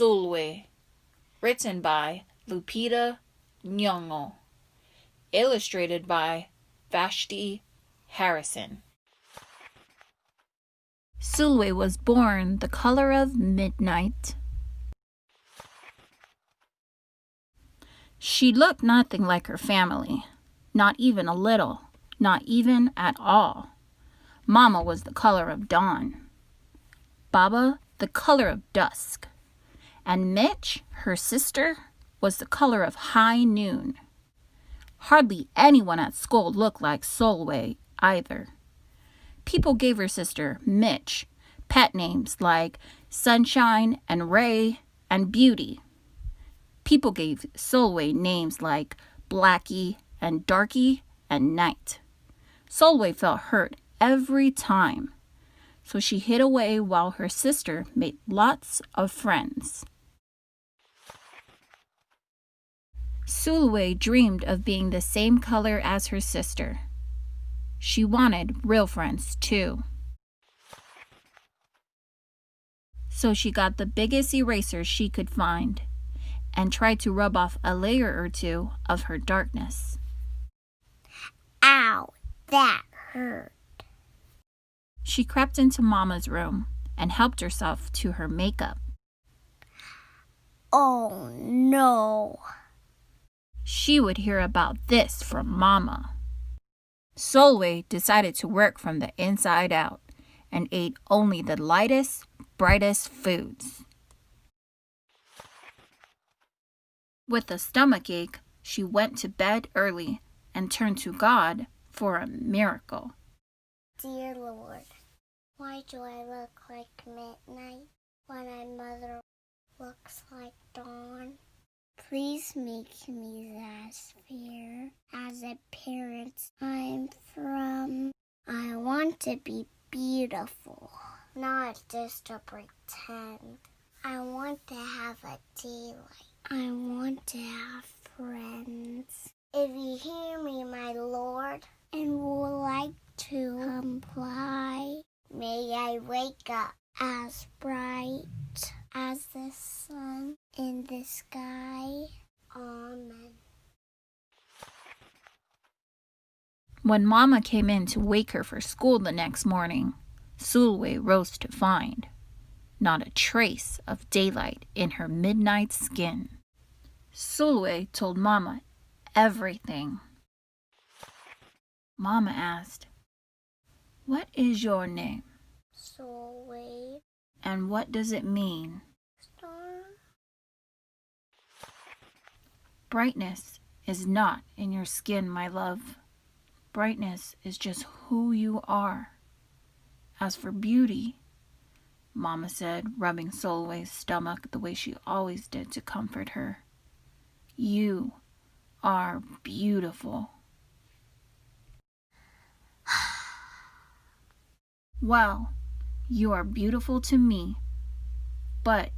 SULWE, written by Lupita Nyong'o, illustrated by Vashti Harrison. SULWE was born the color of midnight. She looked nothing like her family, not even a little, not even at all. Mama was the color of dawn, Baba the color of dusk, and Mitch, her sister, was the color of high noon. Hardly anyone at school looked like SULWE either. People gave her sister, Mitch, pet names like Sunshine and Ray and Beauty. People gave SULWE names like Blackie and Darky and Night. SULWE felt hurt every time, so she hid away while her sister made lots of friends. SULWE dreamed of being the same color as her sister. She wanted real friends too. So she got the biggest eraser she could find and tried to rub off a layer or two of her darkness. Ow, that hurt. She crept into Mama's room and helped herself to her makeup. Oh no. She would hear about this from Mama. SULWE decided to work from the inside out and ate only the lightest, brightest foods. With a stomachache, she went to bed early and turned to God for a miracle. Dear Lord, why do I look like midnight when my mother looks like dawn? Please make me as fair as the parents I'm from. I want to be beautiful, not just to pretend. I want to have a daylight. I want to have friends. If you hear me, my Lord, and would like to comply, may I wake up as bright as the sun in the sky. Amen. When Mama came in to wake her for school the next morning, SULWE rose to find not a trace of daylight in her midnight skin. SULWE told Mama everything. Mama asked, "What is your name? SULWE. And what does it mean?" Star. Brightness is not in your skin, my love. Brightness is just who you are. As for beauty, Mama said, rubbing SULWE's stomach the way she always did to comfort her, you are beautiful. Well, you are beautiful to me, but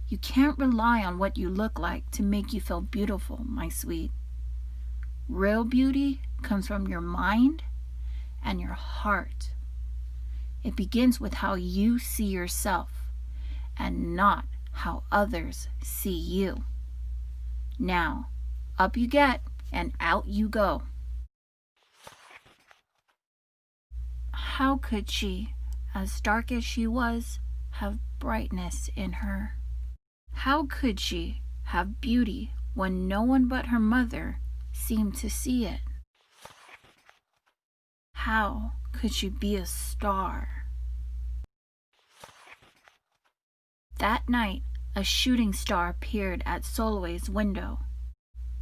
you can't rely on what you look like to make you feel beautiful, my sweet. Real beauty comes from your mind and your heart. It begins with how you see yourself and not how others see you. Now, up you get and out you go. How could she, as dark as she was, have brightness in her? How could she have beauty when no one but her mother seemed to see it? How could she be a star? That night, a shooting star appeared at SULWE's window.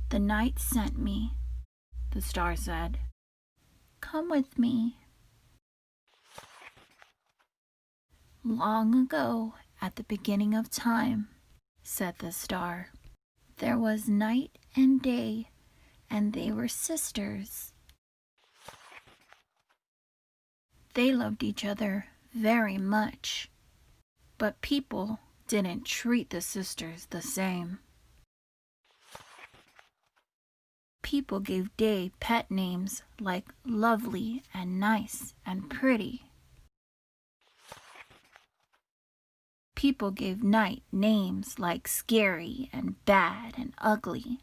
"The night sent me," the star said. "Come with me." "Long ago, at the beginning of time," said the star, "there was night and day, and they were sisters. They loved each other very much, but people didn't treat the sisters the same. People gave Day pet names like lovely and nice and pretty. people gave night names like scary and bad and ugly.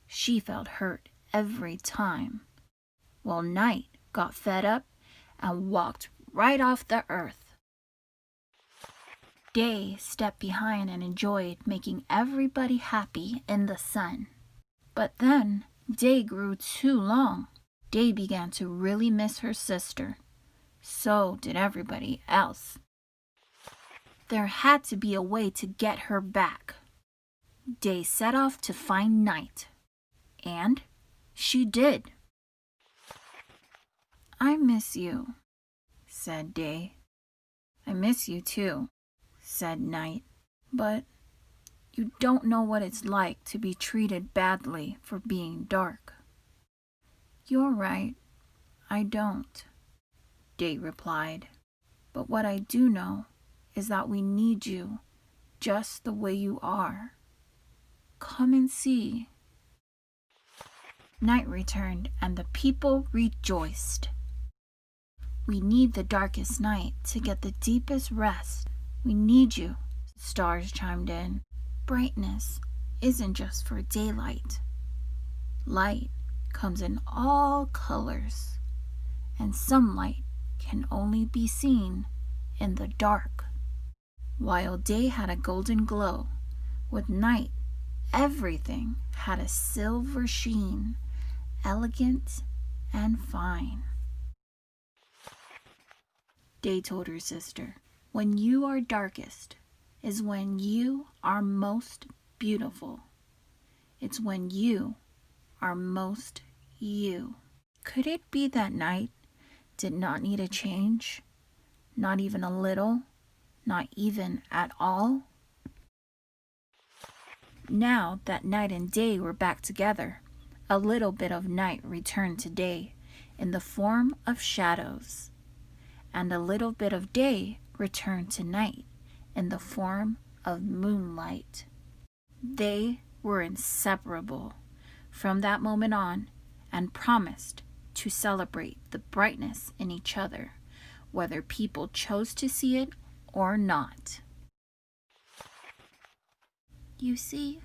She felt hurt every time. Well, night got fed up and walked right off the earth. Day stepped behind and enjoyed making everybody happy in the sun. But then day grew too long. Day began to really miss her sister. So did everybody else. There had to be a way to get her back. Day set off to find Night. And she did. "I miss you," said Day. "I miss you too," said Night. "But you don't know what it's like to be treated badly for being dark." "You're right, I don't," Day replied. "But what I do know is that we need you just the way you are. Come and see." Night returned and the people rejoiced. "We need the darkest night to get the deepest rest. We need you," stars chimed in. "Brightness isn't just for daylight. Light comes in all colors, and some light can only be seen in the dark." While day had a golden glow, with night everything had a silver sheen, elegant and fine. Day told her sister, "When you are darkest is when you are most beautiful. It's when you are most you." Could it be that night did not need a change? Not even a little? Not even at all? Now that night and day were back together, a little bit of night returned to day in the form of shadows, and a little bit of day returned to night in the form of moonlight. They were inseparable from that moment on and promised to celebrate the brightness in each other, whether people chose to see it or not. "You see,"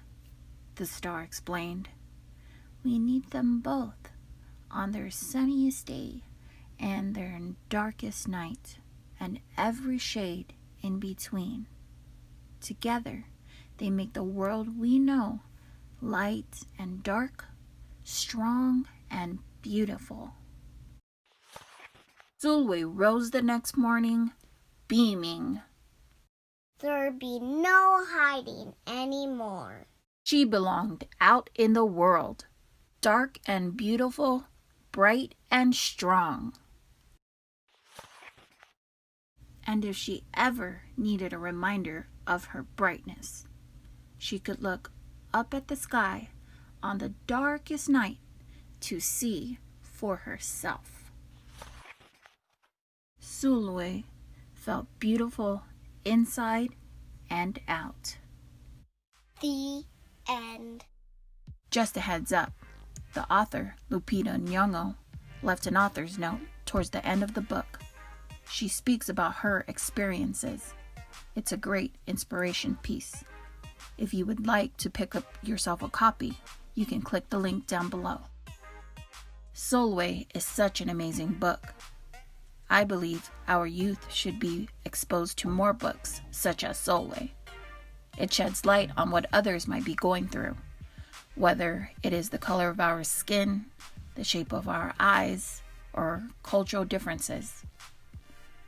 the star explained, "we need them both on their sunniest day and their darkest night, and every shade in between. Together, they make the world we know light and dark, strong and beautiful." SULWE rose the next morning, beaming. There'd be no hiding anymore. She belonged out in the world, dark and beautiful, bright and strong. And if she ever needed a reminder of her brightness, she could look up at the sky on the darkest night to see for herself. SULWE felt beautiful inside and out. The end. Just a heads up, the author, Lupita Nyong'o, left an author's note towards the end of the book. She speaks about her experiences. It's a great inspiration piece. If you would like to pick up yourself a copy, you can click the link down below. SULWE is such an amazing book. I believe our youth should be exposed to more books such as SULWE. It sheds light on what others might be going through, whether it is the color of our skin, the shape of our eyes, or cultural differences.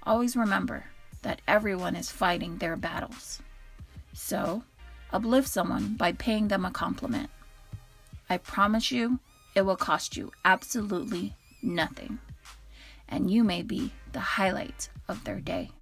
Always remember that everyone is fighting their battles. So, uplift someone by paying them a compliment. I promise you, it will cost you absolutely nothing. And you may be the highlight of their day.